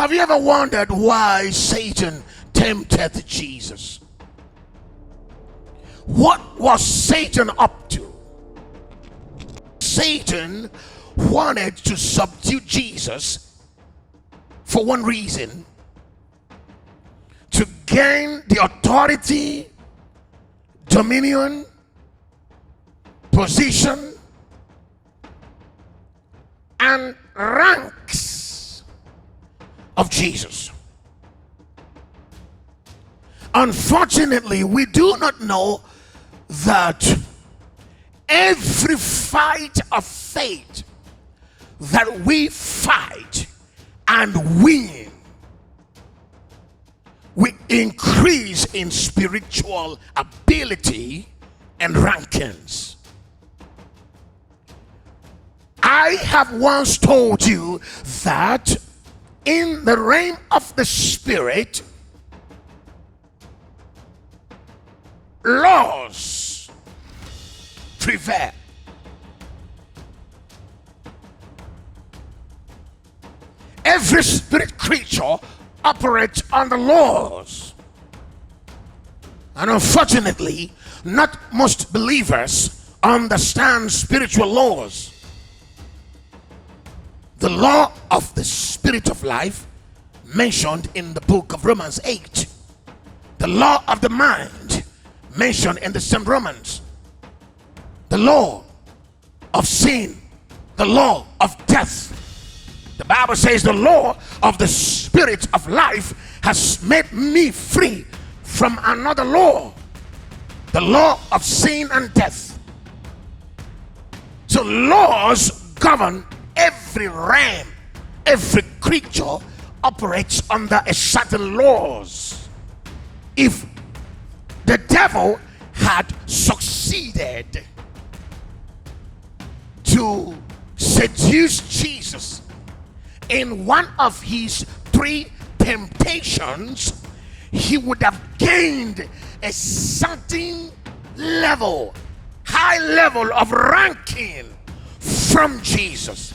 Have you ever wondered why Satan tempted Jesus? What was Satan up to? Satan wanted to subdue Jesus for one reason: to gain the authority, dominion, position, and ranks of Jesus. Unfortunately, we do not know that every fight of faith that we fight and win, we increase in spiritual ability and rankings. I have once told you that in the realm of the spirit, laws prevail. Every spirit creature operates under laws. And unfortunately, not most believers understand spiritual laws. The law of the spirit of life mentioned in the book of Romans 8. The law of the mind mentioned in the same Romans. The law of sin. The law of death. The Bible says the law of the spirit of life has made me free from another law. The law of sin and death. So laws govern every realm. Every creature operates under a certain laws. If the devil had succeeded to seduce Jesus in one of his 3 temptations, he would have gained a certain level, high level of ranking from Jesus.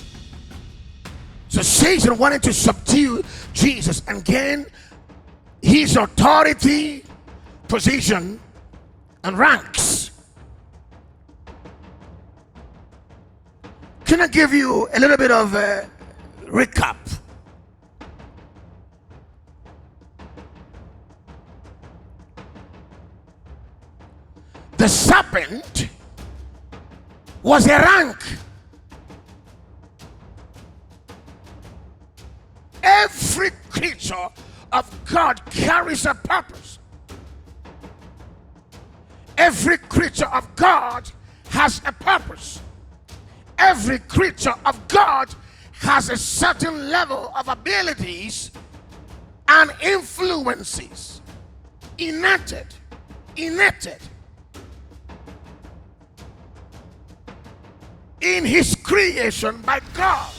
So Satan wanted to subdue Jesus and gain his authority, position, and ranks. Can I give you a little bit of a recap? The serpent was a rank. Every creature of God carries a purpose. Every creature of God has a purpose. Every creature of God has a certain level of abilities and influences enacted in his creation by God.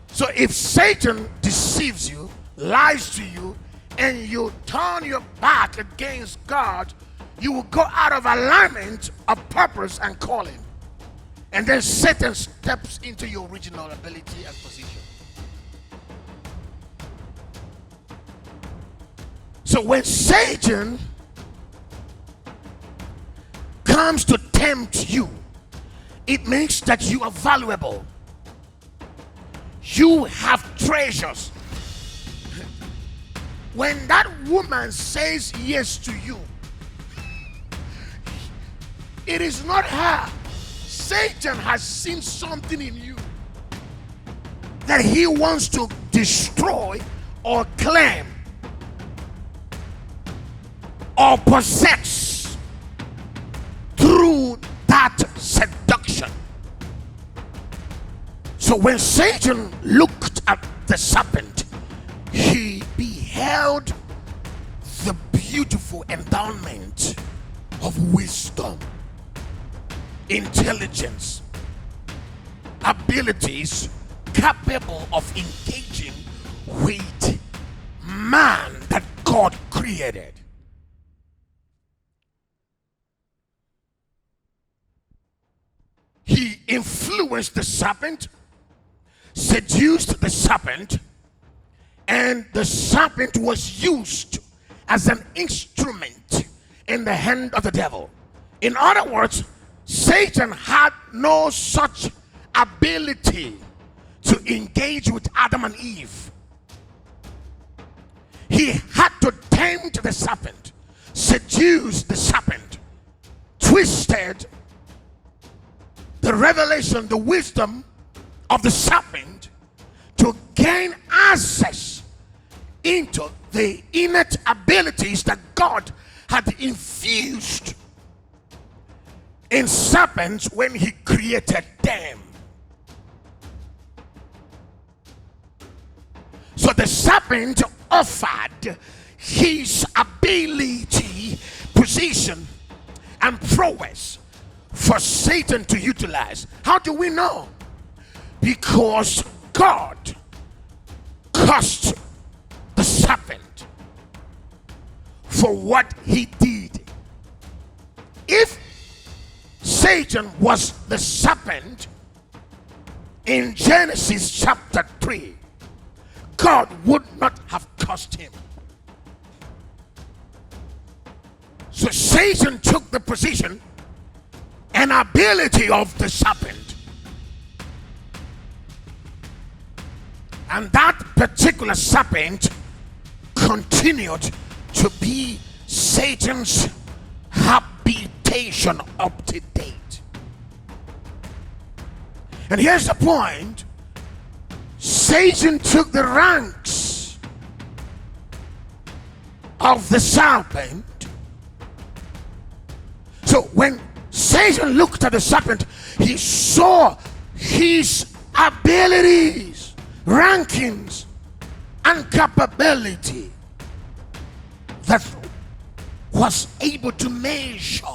So if Satan deceives you, lies to you, and you turn your back against God, you will go out of alignment of purpose and calling. And then Satan steps into your original ability and position. So when Satan comes to tempt you, it means that you are valuable. You have treasures. When that woman says yes to you, it is not her. Satan has seen something in you that he wants to destroy or claim or possess through that seduction. So when Satan looked at the serpent, he beheld the beautiful endowment of wisdom, intelligence, abilities capable of engaging with man that God created. He influenced the serpent. seduced the serpent, and the serpent was used as an instrument in the hand of the devil. In other words, Satan had no such ability to engage with Adam and Eve. He had to tempt the serpent, seduce the serpent, twisted the revelation, the wisdom of the serpent to gain access into the innate abilities that God had infused in serpents when he created them. So the serpent offered his ability, position, and prowess for Satan to utilize. How do we know? Because God cursed the serpent for what he did. If Satan was the serpent in Genesis chapter 3, God would not have cursed him. So Satan took the position and ability of the serpent. And that particular serpent continued to be Satan's habitation up to date. And here's the point. Satan took the ranks of the serpent. So when Satan looked at the serpent, he saw his abilities, rankings, and capability that was able to measure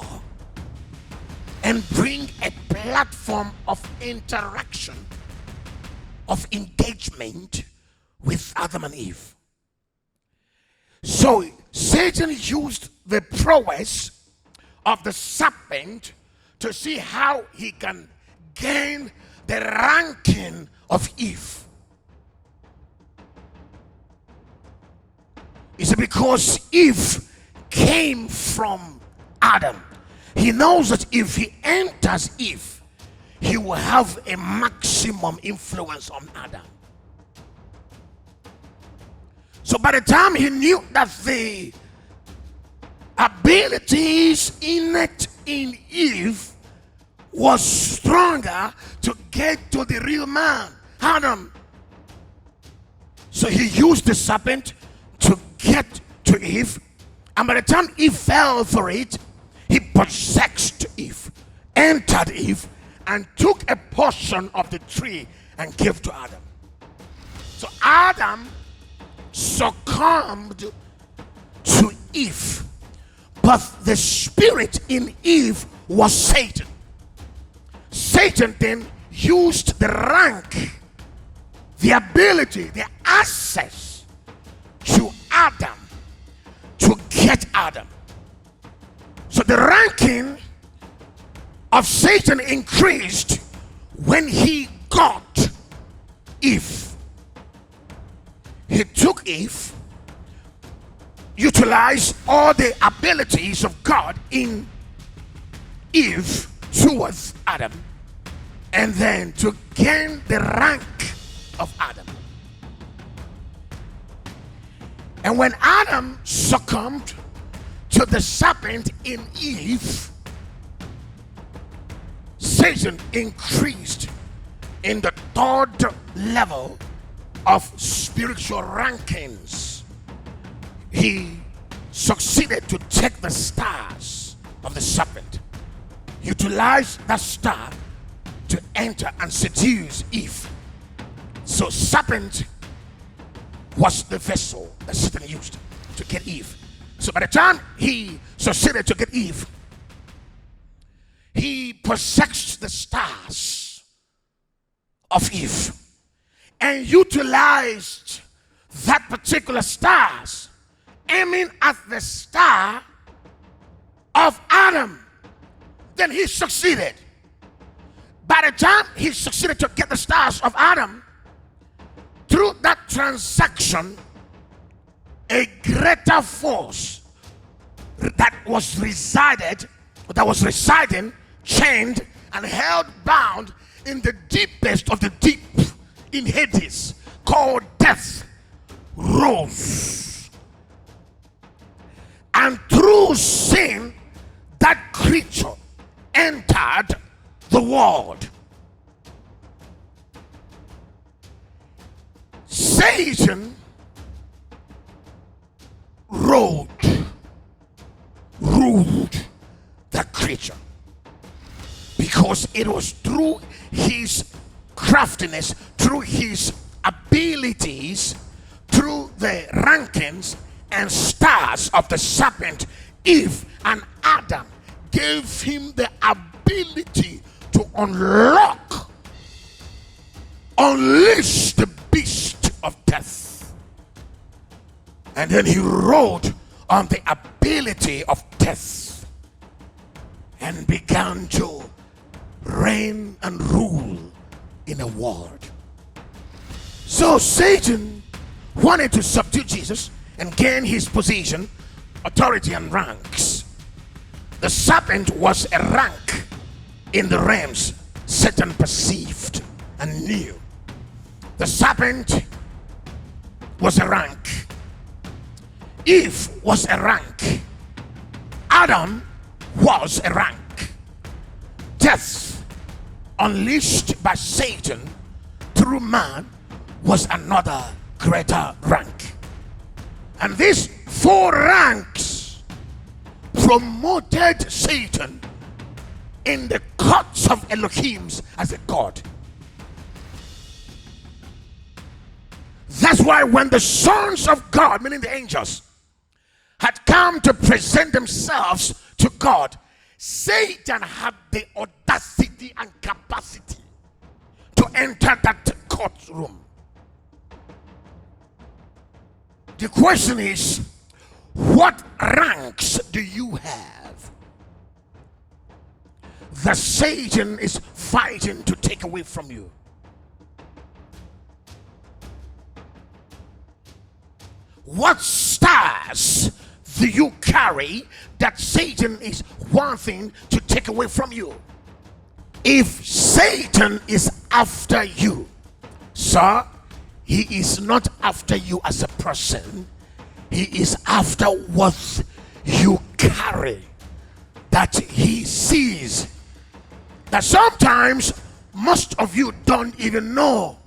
and bring a platform of interaction, of engagement with Adam and Eve. So Satan used the prowess of the serpent to see how he can gain the ranking of Eve. It's because Eve came from Adam. He knows that if he enters Eve, he will have a maximum influence on Adam. So by the time he knew that the abilities innate in Eve was stronger to get to the real man, Adam, so he used the serpent to get to Eve, and by the time Eve fell for it, he possessed Eve, entered Eve, and took a portion of the tree and gave to Adam. So Adam succumbed to Eve, but the spirit in Eve was Satan. Satan then used the rank, the ability, the access to Adam to get Adam. So the ranking of Satan increased when he got Eve. He took Eve, utilized all the abilities of God in Eve towards Adam, and then to gain the rank of Adam. And when Adam succumbed to the serpent in Eve, Satan increased in the third level of spiritual rankings. He succeeded to take the stars of the serpent, utilize that star to enter and seduce Eve. So serpent was the vessel that Satan used to get Eve. So by the time he succeeded to get Eve, he possessed the stars of Eve and utilized that particular stars, aiming at the star of Adam. Then he succeeded. By the time he succeeded to get the stars of Adam, transaction, a greater force that was residing, chained and held bound in the deepest of the deep, in Hades, called death, rose. And through sin, that creature entered the world. Satan ruled the creature, because it was through his craftiness, through his abilities, through the rankings and stars of the serpent, Eve and Adam gave him the ability to unleash the beast of death. And then he rode on the ability of death and began to reign and rule in a world. So Satan wanted to subdue Jesus and gain his position, authority, and ranks. The serpent was a rank in the realms Satan perceived and knew. The serpent was a rank. Eve was a rank. Adam was a rank. Death, unleashed by Satan through man, was another greater rank. And these four ranks promoted Satan in the courts of Elohim as a god. That's why when the sons of God, meaning the angels, had come to present themselves to God, Satan had the audacity and capacity to enter that courtroom. The question is, what ranks do you have that Satan is fighting to take away from you? What stars do you carry that Satan is wanting to take away from you? If Satan is after you, sir, he is not after you as a person. He is after what you carry, that he sees. That sometimes most of you don't even know